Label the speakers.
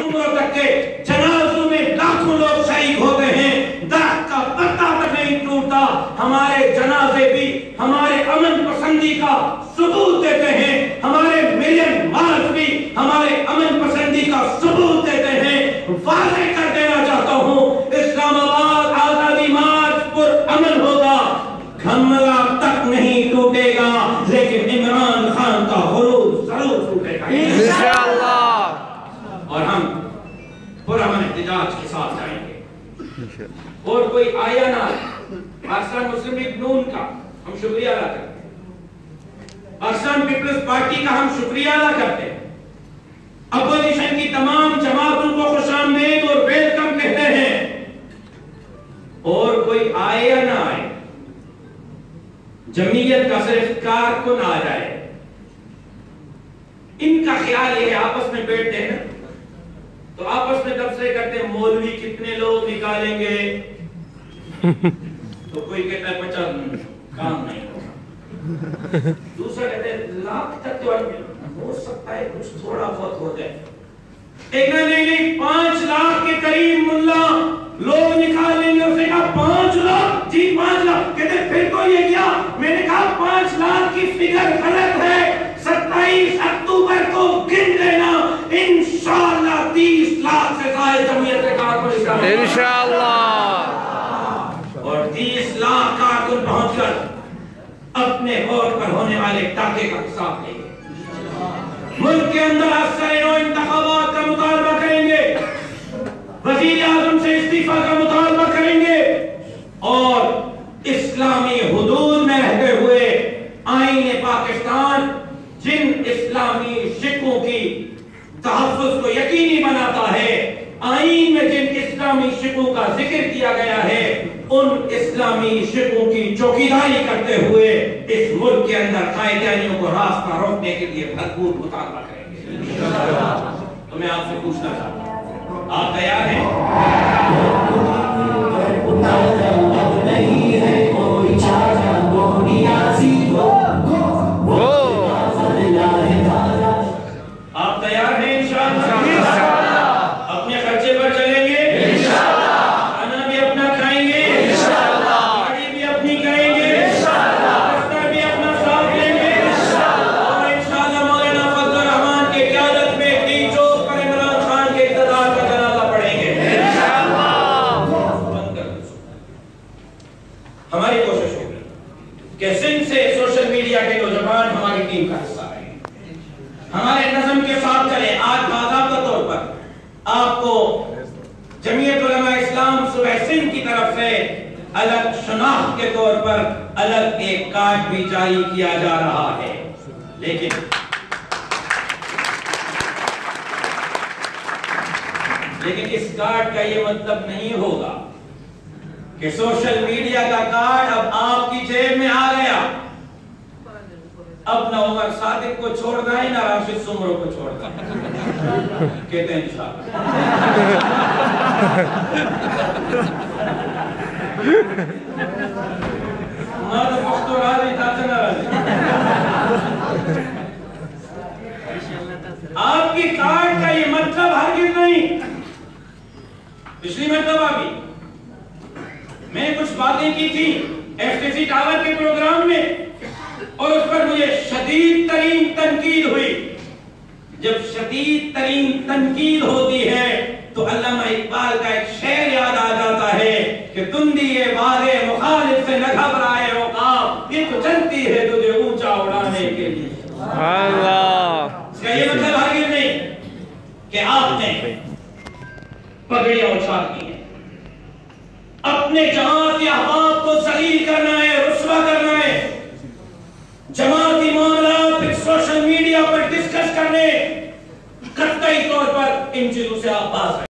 Speaker 1: उम्र तक के जनाजों में लाखों लोग शहीद होते हैं, दरख्त का पत्ता तक नहीं टूटता। हमारे जनाजे भी हमारे अमन पसंदी का सबूत देते हैं, हमारे मिलियन मार्च भी हमारे अमन पसंदी का सबूत देते हैं। वाज़ेह कर देना चाहता हूँ, इस्लामाबाद आजादी मार्च पर अमन होगा, खमला तक नहीं टूटेगा, लेकिन इमरान खान का हुरूज जरूर टूटेगा इंशाअल्लाह। और हम पुरअमन एहतिजाज के साथ जाएंगे। और कोई आया ना पाकिस्तान मुस्लिम लीग नून का हम शुक्रिया अदा करते हैं, पाकिस्तान पीपल्स पार्टी का हम शुक्रिया अदा करते हैं, अपोजिशन की तमाम जमातों को खुशामदीद और वेलकम कहते हैं। और कोई आए या ना आए, जमीयत का सिर्फ कारकुन आ जाए, इनका ख्याल ये आपस में बैठते हैं ना तो आपस में तबसरे करते हैं मौलवी कितने लोग निकालेंगे, तो कोई कहता है 50 काम नहीं होगा, दूसरा कहते हैं लाख तक तो हो सकता है कुछ थोड़ा बहुत हो जाए। एक नहीं 5 लाख के करीब मुल्ला लोग निकाल लेंगे। उसने कहा 5 लाख, जी 5 लाख, कहते फिर तो ये क्या, मैंने कहा 5 लाख की फिगर गलत है, 27 अक्टूबर को गिन लेना, इंशाअल्लाह 30 लाख से ज्यादा जमीयत के कारकुन इंशाअल्लाह, और 30 लाख कारकुन पहुंचकर अपने वोट पर होने वाले टाके का हिसाब लेंगे। मुल्क के अंदर अक्सर इंतखाबात का मुतालबा करेंगे, वजीर आजम से इस्तीफा का मुतालबा करेंगे, और इस्लामी हुदूद में रहते हुए आईने पाकिस्तान जिन इस्लामी शिकों की तहफ़्फ़ुज़ को यकीनी बनाता है, आईन में जिन इस्लामी शिकों का जिक्र किया गया है, उन इस्लामी शिकों की चौकीदारी करते हुए इस मुल्क के अंदर कायदानियों को रास्ता रोकने के लिए भरपूर मुतालबा करेंगे। तो मैं आपसे पूछना चाहता हूँ, आप तैयार हैं? नहीं है कोई चाचा आप तैयार हैं इंशाअल्लाह? अपने खर्चे पर चलेंगे इंशाअल्लाह, खाना भी अपना खाएंगे इंशाअल्लाह, गाड़ी भी अपनी करेंगे इंशाअल्लाह, रास्ता भी अपना साथ लेंगे इंशाअल्लाह, और इंशाअल्लाह मौलाना फजल रहमान की क़यादत में टी चौक पर इमरान खान के इक़्तिदार का जनाजा पढ़ेंगे इंशाअल्लाह। हमारी कोशिश होगी कि सिंध से सोशल मीडिया के नौजवान हमारी टीम का हिस्सा रहे, हमारे नज़म के साथ चले। आज बाज़ाब्ता तौर पर आपको जमीयत उलमा इस्लाम सूबा सिंध की तरफ से अलग शनाख्त के तौर पर अलग एक कार्ड भी जारी किया जा रहा है, लेकिन इस कार्ड का ये मतलब नहीं होगा कि सोशल मीडिया का कार्ड अब आपकी जेब में आ गया। अब ना उमर सादिक को छोड़ना है, ना राशिद सुमरो को छोड़ना कहते हैं आपकी कार्ड का ये मतलब हरगिज़ नहीं। पिछली मरतबा भी मैंने कुछ बातें की थी एफटीसी टावर के प्रोग्राम में, और उस पर मुझे शदीद तरीन तनकीद हुई। जब शदीद तरीन तनकीद होती है तो अल्लामा इकबाल का एक शेर याद आ जाता है कि तुंदी ये बागे मुखालिफ से न घबराए औकाफ, ये तो चलती है तुझे ऊंचा उड़ाने के लिए। अल्लाह, इसका ये मतलब हरगिज़ नहीं कि आपने पगड़ियां उछालनी है, अपने जहां के अहबाब को जलील करना है,